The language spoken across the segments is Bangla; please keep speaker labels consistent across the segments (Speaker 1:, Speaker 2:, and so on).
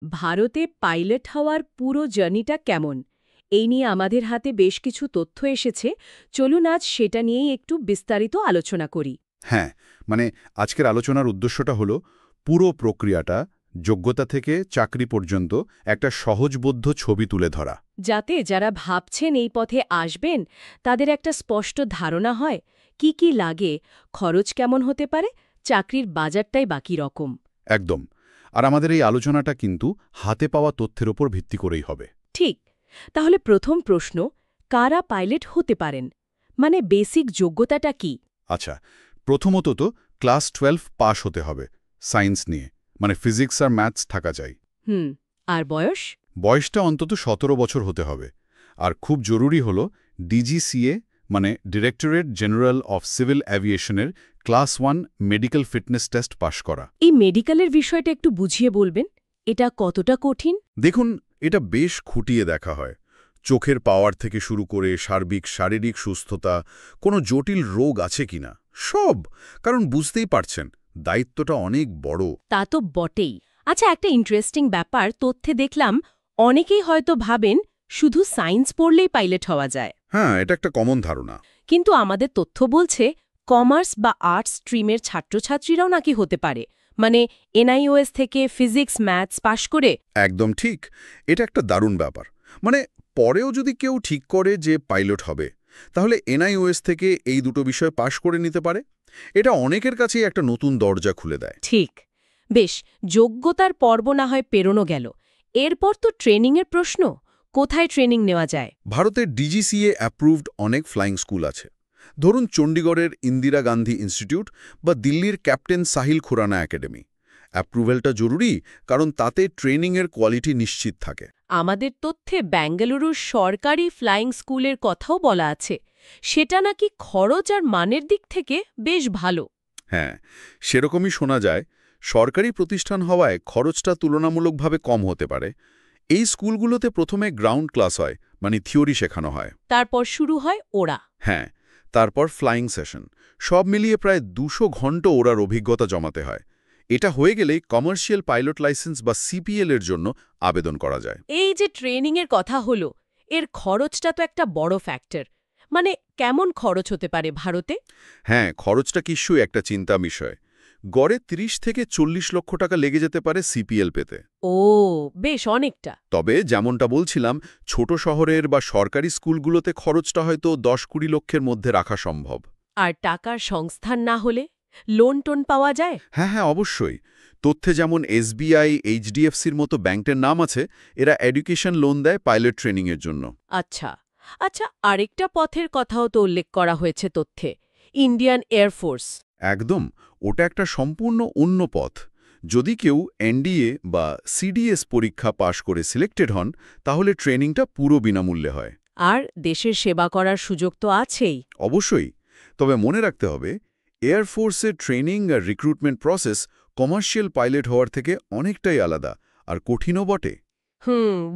Speaker 1: ভারতে পাইলট হওয়ার পুরো জার্নিটা কেমন এই নিয়ে আমাদের হাতে বেশ কিছু তথ্য এসেছে। চলুন আজ সেটা নিয়েই একটু বিস্তারিত আলোচনা করি।
Speaker 2: হ্যাঁ, মানে আজকের আলোচনার উদ্দেশ্যটা হলো পুরো প্রক্রিয়াটা, যোগ্যতা থেকে চাকরি পর্যন্ত একটা সহজবোধ্য ছবি তুলে ধরা।
Speaker 1: যাতে যারা ভাবছেন এই পথে আসবেন তাদের একটা স্পষ্ট ধারণা হয় কি কি লাগে, খরচ কেমন হতে পারে, চাকরির বাজারটাই বাকি রকম।
Speaker 2: একদম। আর আমাদের এই আলোচনাটা কিন্তু হাতে পাওয়া তথ্যের ওপর ভিত্তি করেই হবে।
Speaker 1: ঠিক। তাহলে প্রথম প্রশ্ন, কারা পাইলট হতে পারেন? মানে বেসিক যোগ্যতাটা কি?
Speaker 2: আচ্ছা, প্রথমত তো ক্লাস 12 পাস হতে হবে সায়েন্স নিয়ে, মানে ফিজিক্স আর ম্যাথস থাকা চাই।
Speaker 1: আর বয়স?
Speaker 2: বয়সটা অন্তত 17 বছর হতে হবে। আর খুব জরুরি হলো ডিজিসিএ, মানে ডিরেক্টরেট জেনারেল অফ সিভিল অ্যাভিয়েশনের class 1 medical fitness test pass করা।
Speaker 1: এই মেডিকেলের বিষয়টা একটু বুঝিয়ে বলবেন, এটা কতটা কঠিন?
Speaker 2: দেখুন, এটা বেশ খুঁটিয়ে দেখা হয়। চোখের পাওয়ার থেকে শুরু করে সার্বিক শারীরিক সুস্থতা, কোনো জটিল রোগ আছে কিনা সব। কারণ বুঝতেই পারছেন, দায়িত্বটা অনেক বড়।
Speaker 1: তা তো বটেই। আচ্ছা, একটা ইন্টারেস্টিং ব্যাপার তথ্যে দেখলাম, অনেকেই হয়তো ভাবেন শুধু সায়েন্স পড়লেই পাইলট হওয়া যায়।
Speaker 2: হ্যাঁ, এটা একটা কমন ধারণা।
Speaker 1: কিন্তু আমাদের তথ্য বলছে কমার্স বা আর্টস স্ট্রিমের ছাত্রছাত্রীরাও নাকি হতে পারে, মানে এনআইওএস থেকে ফিজিক্স ম্যাথস পাশ করে।
Speaker 2: একদম ঠিক। এটা একটা দারুণ ব্যাপার। মানে পরেও যদি কেউ ঠিক করে যে পাইলট হবে, তাহলে এনআইওএস থেকে এই দুটো বিষয় পাশ করে নিতে পারে। এটা অনেকের কাছেই একটা নতুন দরজা খুলে দেয়।
Speaker 1: ঠিক। বেশ, যোগ্যতার পর্ব না হয় পেরোনো গেল, এরপর তো ট্রেনিংয়ের প্রশ্ন। কোথায় ট্রেনিং নেওয়া যায়?
Speaker 2: ভারতের ডিজিসিএ অ্যাপ্রুভড অনেক ফ্লাইং স্কুল আছে। ধরুন চণ্ডীগড়ের ইন্দিরা গান্ধী ইনস্টিটিউট বা দিল্লির ক্যাপ্টেন সাহিল খুরানা একাডেমি। অ্যাপ্রুভেলটা জরুরি, কারণ তাতে ট্রেনিংয়ের কোয়ালিটি নিশ্চিত থাকে।
Speaker 1: আমাদের তথ্যে বেঙ্গালুরুর সরকারি ফ্লাইং স্কুলের কথাও বলা আছে, সেটা নাকি খরচ আর মানের দিক থেকে বেশ ভালো।
Speaker 2: হ্যাঁ, সেরকমই শোনা যায়। সরকারি প্রতিষ্ঠান হওয়ায় খরচটা তুলনামূলকভাবে কম হতে পারে। এই স্কুলগুলোতে প্রথমে গ্রাউন্ড ক্লাস হয়, মানে থিওরি শেখানো হয়।
Speaker 1: তারপর শুরু হয় ওড়া।
Speaker 2: হ্যাঁ, তারপর ফ্লাইং সেশন। সব মিলিয়ে প্রায় 200 ঘন্টা ওড়ার অভিজ্ঞতা জমাতে হয়। এটা হয়ে গেলেই কমার্শিয়াল পাইলট লাইসেন্স বা সিপিএল এর জন্য আবেদন করা যায়।
Speaker 1: এই যে ট্রেনিংয়ের কথা হলো, এর খরচটা তো একটা বড় ফ্যাক্টর। মানে কেমন খরচ হতে পারে ভারতে?
Speaker 2: হ্যাঁ, খরচটা নিশ্চয়ই একটা চিন্তা বিষয়। গড়ে 30 থেকে 40 লক্ষ টাকা লেগে যেতে পারে সিপিএল পেতে।
Speaker 1: ও, বেশ অনেকটা।
Speaker 2: তবে যেমনটা বলছিলাম, ছোট শহরের বা সরকারি স্কুলগুলোতে খরচটা হয়তো 10-20 লক্ষের মধ্যে রাখা সম্ভব।
Speaker 1: আর টাকার সংস্থান না হলে লোন টোন পাওয়া যায়?
Speaker 2: হ্যাঁ হ্যাঁ, অবশ্যই। তথ্যে যেমন এসবিআই, এইচডিএফসির মতো ব্যাংকের নাম আছে। এরা এডুকেশন লোন দেয় পাইলট ট্রেনিংয়ের জন্য।
Speaker 1: আচ্ছা। আচ্ছা, আরেকটা পথের কথাও তো উল্লেখ করা হয়েছে তথ্যে, ইন্ডিয়ান এয়ারফোর্স।
Speaker 2: একদম, ওটা একটা সম্পূর্ণ অন্য পথ। যদি কেউ এনডিএ বা সিডিএস পরীক্ষা পাশ করে সিলেক্টেড হন, তাহলে ট্রেনিংটা পুরো বিনামূল্যে হয়।
Speaker 1: আর দেশের সেবা করার সুযোগ তো আছেই।
Speaker 2: অবশ্যই। তবে মনে রাখতে হবে, এয়ারফোর্সের ট্রেনিং আর রিক্রুটমেন্ট প্রসেস কমার্শিয়াল পাইলট হওয়ার থেকে অনেকটাই আলাদা, আর কঠিনও বটে।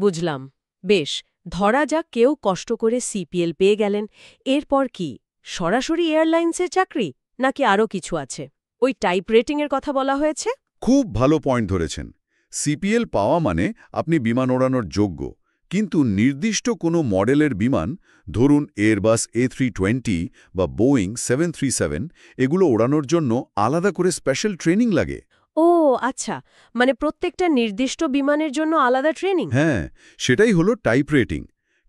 Speaker 1: বুঝলাম। বেশ, ধরা যাক কেউ কষ্ট করে সিপিএল পেয়ে গেলেন, এরপর কি সরাসরি এয়ারলাইন্সের চাকরি, নাকি আরও কিছু আছে? ওই টাইপ রেটিংয়ের কথা বলা হয়েছে।
Speaker 2: খুব ভালো পয়েন্ট ধরেছেন। সিপিএল পাওয়া মানে আপনি বিমান ওড়ানোর যোগ্য। কিন্তু নির্দিষ্ট কোনো মডেলের বিমান, ধরুন এয়ারবাস A320 বা বোয়িং 737, এগুলো ওড়ানোর জন্য আলাদা করে স্পেশাল ট্রেনিং লাগে।
Speaker 1: ও আচ্ছা, মানে প্রত্যেকটা নির্দিষ্ট বিমানের জন্য আলাদা ট্রেনিং।
Speaker 2: হ্যাঁ, সেটাই হলো টাইপ রেটিং।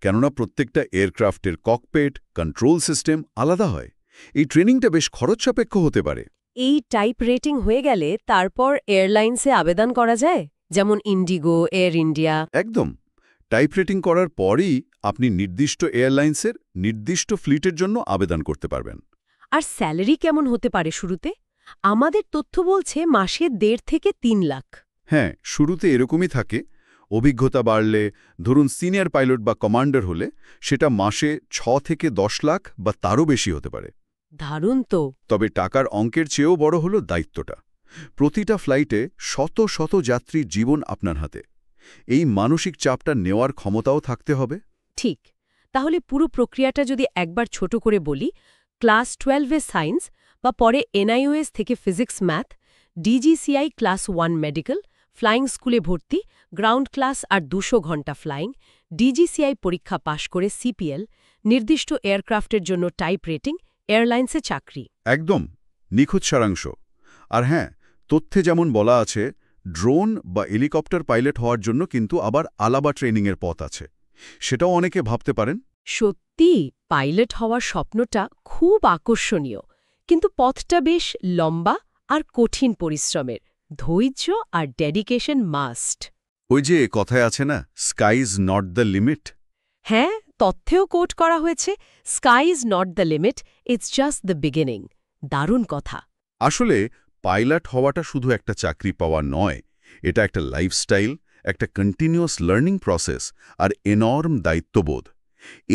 Speaker 2: কেননা প্রত্যেকটা এয়ারক্রাফটের ককপিট, কন্ট্রোল সিস্টেম আলাদা হয়। এই ট্রেনিংটা বেশ খরচসাপেক্ষ হতে পারে।
Speaker 1: এই টাইপ রেটিং হয়ে গেলে তারপর এয়ারলাইন্সে আবেদন করা যায়, যেমন ইন্ডিগো, এয়ার ইন্ডিয়া।
Speaker 2: একদম। টাইপ রেটিং করার পরই আপনি নির্দিষ্ট এয়ারলাইন্সের নির্দিষ্ট ফ্লিটের জন্য আবেদন করতে পারবেন।
Speaker 1: আর স্যালারি কেমন হতে পারে শুরুতে? আমাদের তথ্য বলছে মাসে 1.5 থেকে 3 লাখ।
Speaker 2: হ্যাঁ, শুরুতে এরকমই থাকে। অভিজ্ঞতা বাড়লে, ধরুন সিনিয়র পাইলট বা কমান্ডার হলে, সেটা মাসে 6 থেকে 10 লাখ বা তারও বেশি হতে পারে।
Speaker 1: দারুণ তো।
Speaker 2: তবে টাকার অঙ্কের চেয়েও বড় হলো দায়িত্বটা। প্রতিটা ফ্লাইটে শত শত যাত্রীর জীবন আপনার হাতে। এই মানসিক চাপটা নেওয়ার ক্ষমতাও থাকতে হবে।
Speaker 1: ঠিক। তাহলে পুরো প্রক্রিয়াটা যদি একবার ছোট করে বলি, ক্লাস 12-এ সায়েন্স বা পরে এনআইওএস থেকে physics math, DGCI class 1 medical, flying স্কুলে ভর্তি, গ্রাউন্ড ক্লাস আর 200 ঘন্টা ফ্লাইং, ডিজিসিআই পরীক্ষা পাশ করে সিপিএল, নির্দিষ্ট এয়ারক্রাফটের জন্য টাইপ রেটিং, এয়ারলাইন্সে চাকরি।
Speaker 2: একদম নিখুঁত সারাংশ। আর হ্যাঁ, তথ্যে যেমন বলা আছে, ড্রোন বা হেলিকপ্টার পাইলট হওয়ার জন্য কিন্তু আবার আলাদা ট্রেনিংয়ের পথ আছে। সেটাও অনেকে ভাবতে পারেন।
Speaker 1: সত্যি পাইলট হওয়ার স্বপ্নটা খুব আকর্ষণীয়, কিন্তু পথটা বেশ লম্বা আর কঠিন পরিশ্রমের। ধৈর্য আর ডেডিকেশন মাস্ট।
Speaker 2: ওই যে কথায় আছে না, sky is not the limit.
Speaker 1: হ্যাঁ, তথ্যেও কোট করা হয়েছে, sky is not the limit, it's just the beginning. দারুণ কথা।
Speaker 2: আসলে পাইলট হওয়াটা শুধু একটা চাকরি পাওয়া নয়, এটা একটা লাইফস্টাইল, একটা কন্টিনিউয়াস লার্নিং প্রসেস আর এনর্ম দায়িত্ববোধ।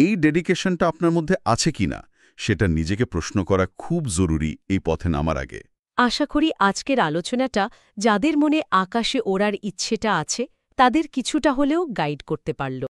Speaker 2: এই ডেডিকেশনটা আপনার মধ্যে আছে কিনা সেটা নিজেকে প্রশ্ন করা খুব জরুরি এই পথে নামার আগে।
Speaker 1: আশা করি আজকের আলোচনাটা যাদের মনে আকাশে ওড়ার ইচ্ছেটা আছে তাদের কিছুটা হলেও গাইড করতে পারল।